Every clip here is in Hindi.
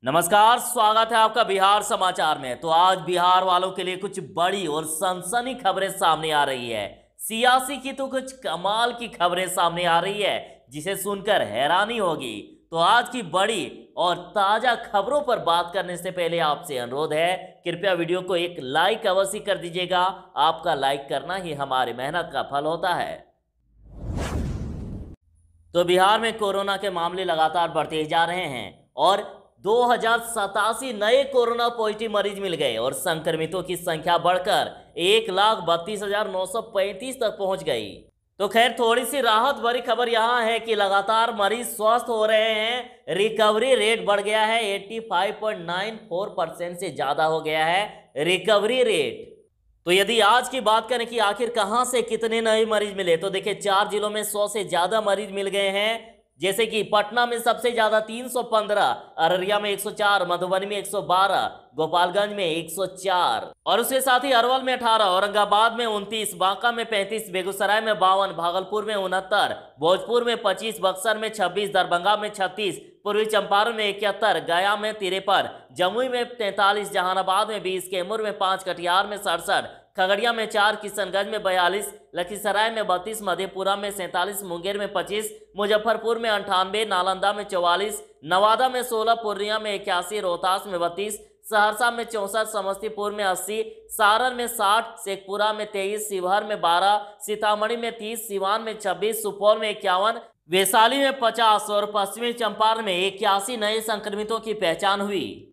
नमस्कार, स्वागत है आपका बिहार समाचार में। तो आज बिहार वालों के लिए कुछ बड़ी और सनसनी खबरें सामने आ रही है। सियासी की तो कुछ कमाल की खबरें सामने आ रही है जिसे सुनकर हैरानी होगी। तो आज की बड़ी और ताजा खबरों पर बात करने से पहले आपसे अनुरोध है, कृपया वीडियो को एक लाइक अवश्य कर दीजिएगा। आपका लाइक करना ही हमारी मेहनत का फल होता है। तो बिहार में कोरोना के मामले लगातार बढ़ते जा रहे हैं और 2087 नए कोरोना पॉजिटिव मरीज मिल गए और संक्रमितों की संख्या बढ़कर 1,32,935 तक पहुंच गई। तो खैर, थोड़ी सी राहत भरी खबर यहां है कि लगातार मरीज स्वस्थ हो रहे हैं। रिकवरी रेट बढ़ गया है, 85.94% से ज्यादा हो गया है रिकवरी रेट। तो यदि आज की बात करें कि आखिर कहां से कितने नए मरीज मिले, तो देखिए 4 जिलों में 100 से ज्यादा मरीज मिल गए हैं। जैसे कि पटना में सबसे ज्यादा 315, अररिया में 104, मधुबनी में 112, गोपालगंज में 104 और उसके साथ ही अरवल में 18, औरंगाबाद में 29, बांका में 35, बेगूसराय में 52, भागलपुर में 69, भोजपुर में 25, बक्सर में 26, दरभंगा में 36, पूर्वी चंपारण में 71, गया में 53, जमुई में 43, जहानाबाद में 20, कैमूर में 5, कटिहार में 67, खगड़िया में 4, किशनगंज में 42, लखीसराय में 32, मधेपुरा में 47, मुंगेर में 25, मुजफ्फरपुर में 98, नालंदा में 44, नवादा में 16, पूर्णिया में 81, रोहतास में 32, सहरसा में 64, समस्तीपुर में 80, सारण में 60, शेखपुरा में 23, शिवहर में 12, सीतामढ़ी में 30, सिवान में 26, सुपौल में 51, वैशाली में 50 और पश्चिमी चंपारण में 81 नए संक्रमितों की पहचान हुई।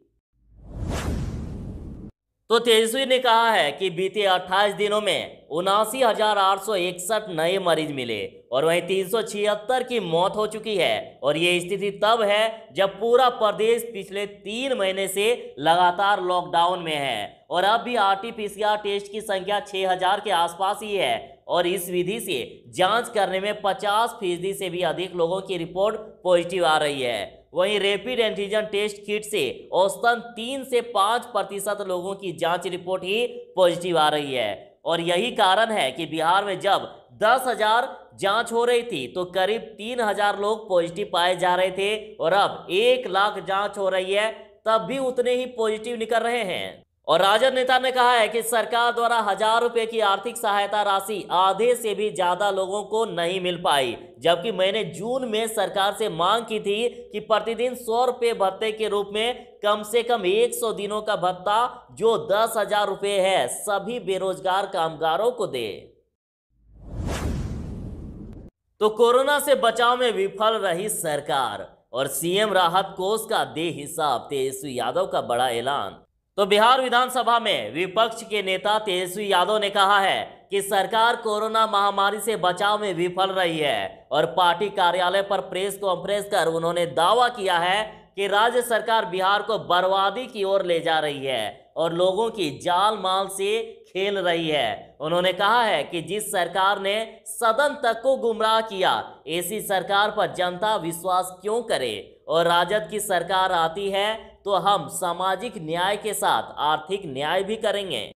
तो तेजस्वी ने कहा है कि बीते 28 दिनों में 79,861 नए मरीज मिले और वहीं 376 की मौत हो चुकी है। और ये स्थिति तब है जब पूरा प्रदेश पिछले 3 महीने से लगातार लॉकडाउन में है और अब भी RT-PCR टेस्ट की संख्या 6,000 के आसपास ही है और इस विधि से जांच करने में 50% से भी अधिक लोगों की रिपोर्ट पॉजिटिव आ रही है। वहीं रैपिड एंटीजन टेस्ट किट से औसतन 3 से 5% लोगों की जांच रिपोर्ट ही पॉजिटिव आ रही है। और यही कारण है कि बिहार में जब 10,000 जांच हो रही थी तो करीब 3,000 लोग पॉजिटिव पाए जा रहे थे और अब 1 लाख जांच हो रही है तब भी उतने ही पॉजिटिव निकल रहे हैं। और राजद नेता ने कहा है कि सरकार द्वारा 1,000 रुपए की आर्थिक सहायता राशि आधे से भी ज्यादा लोगों को नहीं मिल पाई, जबकि मैंने जून में सरकार से मांग की थी कि प्रतिदिन 100 रुपए भत्ते के रूप में कम से कम 100 दिनों का भत्ता जो 10,000 रुपए है सभी बेरोजगार कामगारों को दे। तो कोरोना से बचाव में विफल रही सरकार और सीएम राहत कोष का दे हिसाब, तेजस्वी यादव का बड़ा ऐलान। तो बिहार विधानसभा में विपक्ष के नेता तेजस्वी यादव ने कहा है कि सरकार कोरोना महामारी से बचाव में विफल रही है और पार्टी कार्यालय पर प्रेस कॉन्फ्रेंस कर उन्होंने दावा किया है कि राज्य सरकार बिहार को बर्बादी की ओर ले जा रही है और लोगों की जान माल से खेल रही है। उन्होंने कहा है कि जिस सरकार ने सदन तक को गुमराह किया, ऐसी सरकार पर जनता विश्वास क्यों करे और राजद की सरकार आती है तो हम सामाजिक न्याय के साथ आर्थिक न्याय भी करेंगे।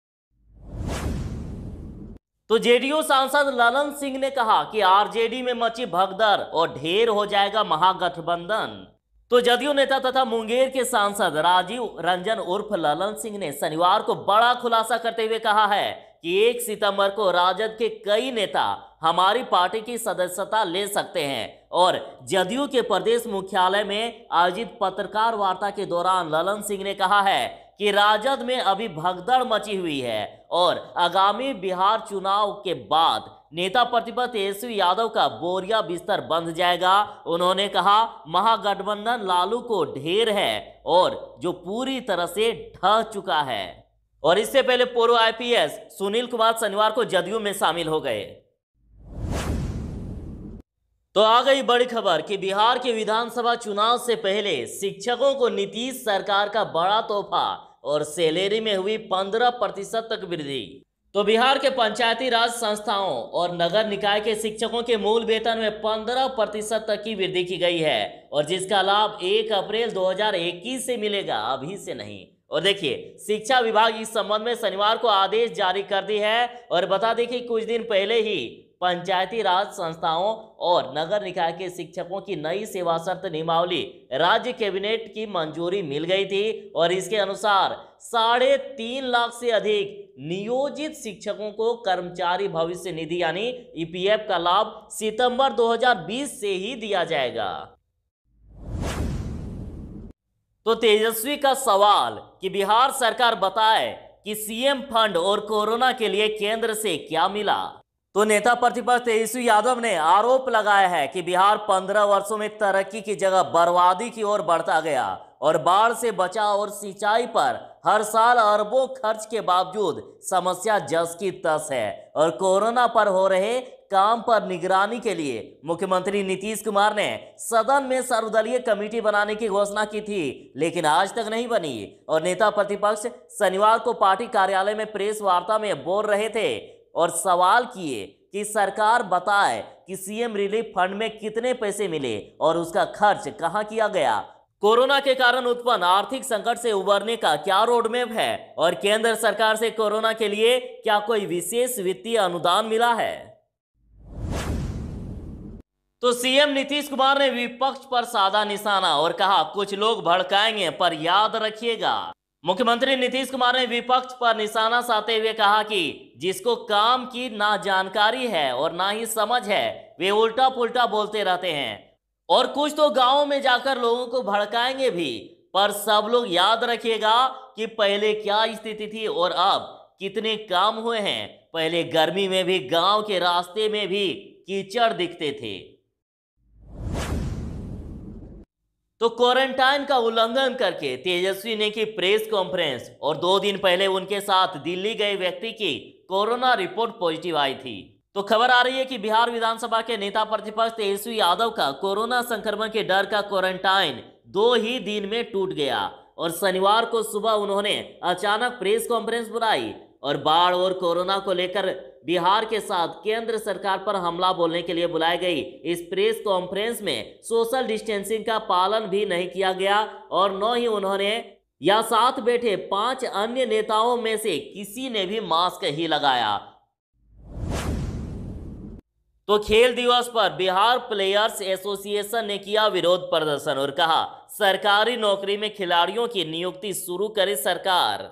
तो जेडीयू सांसद ललन सिंह ने कहा कि आरजेडी में मची भगदड़ और ढेर हो जाएगा महागठबंधन। तो जदयू नेता तथा मुंगेर के सांसद राजीव रंजन उर्फ ललन सिंह ने शनिवार को बड़ा खुलासा करते हुए कहा है कि 1 सितंबर को राजद के कई नेता हमारी पार्टी की सदस्यता ले सकते हैं। और जदयू के प्रदेश मुख्यालय में आयोजित पत्रकार वार्ता के दौरान ललन सिंह ने कहा है कि राजद में अभी भगदड़ मची हुई है और आगामी बिहार चुनाव के बाद नेता प्रतिपक्ष तेजस्वी यादव का बोरिया बिस्तर बंध जाएगा। उन्होंने कहा महागठबंधन लालू को ढेर है और जो पूरी तरह से ढह चुका है। और इससे पहले पूर्व आईपीएस सुनील कुमार शनिवार को जदयू में शामिल हो गए। तो आ गई बड़ी खबर कि बिहार के विधानसभा चुनाव से पहले शिक्षकों को नीतीश सरकार का बड़ा तोहफा और सैलरी में हुई 15% तक वृद्धि। तो बिहार के पंचायती राज संस्थाओं और नगर निकाय के शिक्षकों के मूल वेतन में 15% तक की वृद्धि की गई है और जिसका लाभ 1 अप्रैल 2021 से मिलेगा, अभी से नहीं। और देखिए, शिक्षा विभाग इस संबंध में शनिवार को आदेश जारी कर दी है और बता दें कि कुछ दिन पहले ही पंचायती राज संस्थाओं और नगर निकाय के शिक्षकों की नई सेवा शर्त नियमावली राज्य कैबिनेट की मंजूरी मिल गई थी और इसके अनुसार 3.5 लाख से अधिक नियोजित शिक्षकों को कर्मचारी भविष्य निधि यानी ईपीएफ का लाभ सितंबर 2020 से ही दिया जाएगा। तो तेजस्वी का सवाल कि बिहार सरकार बताए कि सीएम फंड और कोरोना के लिए केंद्र से क्या मिला। तो नेता प्रतिपक्ष तेजस्वी यादव ने आरोप लगाया है कि बिहार 15 वर्षों में तरक्की की जगह बर्बादी की ओर बढ़ता गया और बाढ़ से बचाव और सिंचाई पर हर साल अरबों खर्च के बावजूद समस्या जस की तस है और कोरोना पर हो रहे काम पर निगरानी के लिए मुख्यमंत्री नीतीश कुमार ने सदन में सर्वदलीय कमेटी बनाने की घोषणा की थी, लेकिन आज तक नहीं बनी। और नेता प्रतिपक्ष शनिवार को पार्टी कार्यालय में प्रेस वार्ता में बोल रहे थे और सवाल किए कि सरकार बताए कि सीएम रिलीफ फंड में कितने पैसे मिले और उसका खर्च कहां किया गया, कोरोना के कारण उत्पन्न आर्थिक संकट से उबरने का क्या रोडमैप है और केंद्र सरकार से कोरोना के लिए क्या कोई विशेष वित्तीय अनुदान मिला है। तो सीएम नीतीश कुमार ने विपक्ष पर साधा निशाना और कहा कुछ लोग भड़काएंगे पर याद रखिएगा। मुख्यमंत्री नीतीश कुमार ने विपक्ष पर निशाना साधते हुए कहा कि जिसको काम की ना जानकारी है और ना ही समझ है वे उल्टा पुल्टा बोलते रहते हैं और कुछ तो गांवों में जाकर लोगों को भड़काएंगे भी, पर सब लोग याद रखिएगा कि पहले क्या स्थिति थी और अब कितने काम हुए हैं। पहले गर्मी में भी गांव के रास्ते में भी कीचड़ दिखते थे। तो क्वारंटाइन का उल्लंघन करके तेजस्वी ने की प्रेस कॉन्फ्रेंस और 2 दिन पहले उनके साथ दिल्ली गए व्यक्ति की कोरोना रिपोर्ट पॉजिटिव आई थी। तो खबर आ रही है कि बिहार विधानसभा के नेता प्रतिपक्ष तेजस्वी यादव का कोरोना संक्रमण के डर का क्वारंटाइन 2 ही दिन में टूट गया और शनिवार को सुबह उन्होंने अचानक प्रेस कॉन्फ्रेंस बुलाई और बाढ़ और कोरोना को लेकर बिहार के साथ केंद्र सरकार पर हमला बोलने के लिए बुलाई गई इस प्रेस कॉन्फ्रेंस में सोशल डिस्टेंसिंग का पालन भी नहीं किया गया और न ही उन्होंने या साथ बैठे 5 अन्य नेताओं में से किसी ने भी मास्क ही लगाया। तो खेल दिवस पर बिहार प्लेयर्स एसोसिएशन ने किया विरोध प्रदर्शन और कहा सरकारी नौकरी में खिलाड़ियों की नियुक्ति शुरू करे सरकार।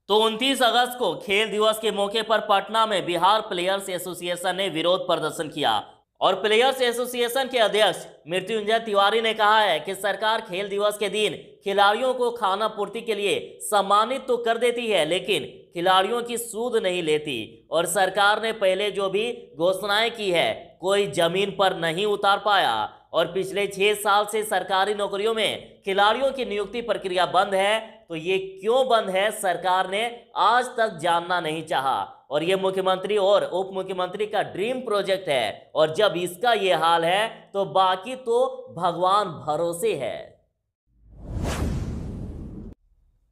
तो 29 अगस्त को खेल दिवस के मौके पर पटना में बिहार प्लेयर्स एसोसिएशन ने विरोध प्रदर्शन किया और प्लेयर्स एसोसिएशन के अध्यक्ष मृत्युंजय तिवारी ने कहा है कि सरकार खेल दिवस के दिन खिलाड़ियों को खाना पूर्ति के लिए सम्मानित तो कर देती है लेकिन खिलाड़ियों की सूद नहीं लेती और सरकार ने पहले जो भी घोषणाएं की है कोई जमीन पर नहीं उतार पाया और पिछले 6 साल से सरकारी नौकरियों में खिलाड़ियों की नियुक्ति प्रक्रिया बंद है। तो ये क्यों बंद है सरकार ने आज तक जानना नहीं चाहा और ये मुख्यमंत्री और उप मुख्यमंत्री का ड्रीम प्रोजेक्ट है और जब इसका ये हाल है तो बाकी तो भगवान भरोसे है।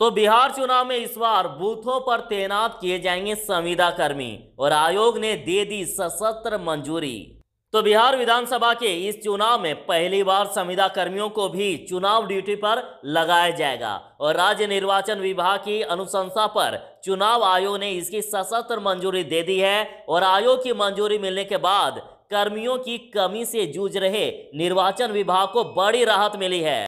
तो बिहार चुनाव में इस बार बूथों पर तैनात किए जाएंगे संविदा कर्मी और आयोग ने दे दी सशस्त्र मंजूरी। तो बिहार विधानसभा के इस चुनाव में पहली बार संविदा कर्मियों को भी चुनाव ड्यूटी पर लगाया जाएगा और राज्य निर्वाचन विभाग की अनुशंसा पर चुनाव आयोग ने इसकी सशस्त्र मंजूरी दे दी है और आयोग की मंजूरी मिलने के बाद कर्मियों की कमी से जूझ रहे निर्वाचन विभाग को बड़ी राहत मिली है।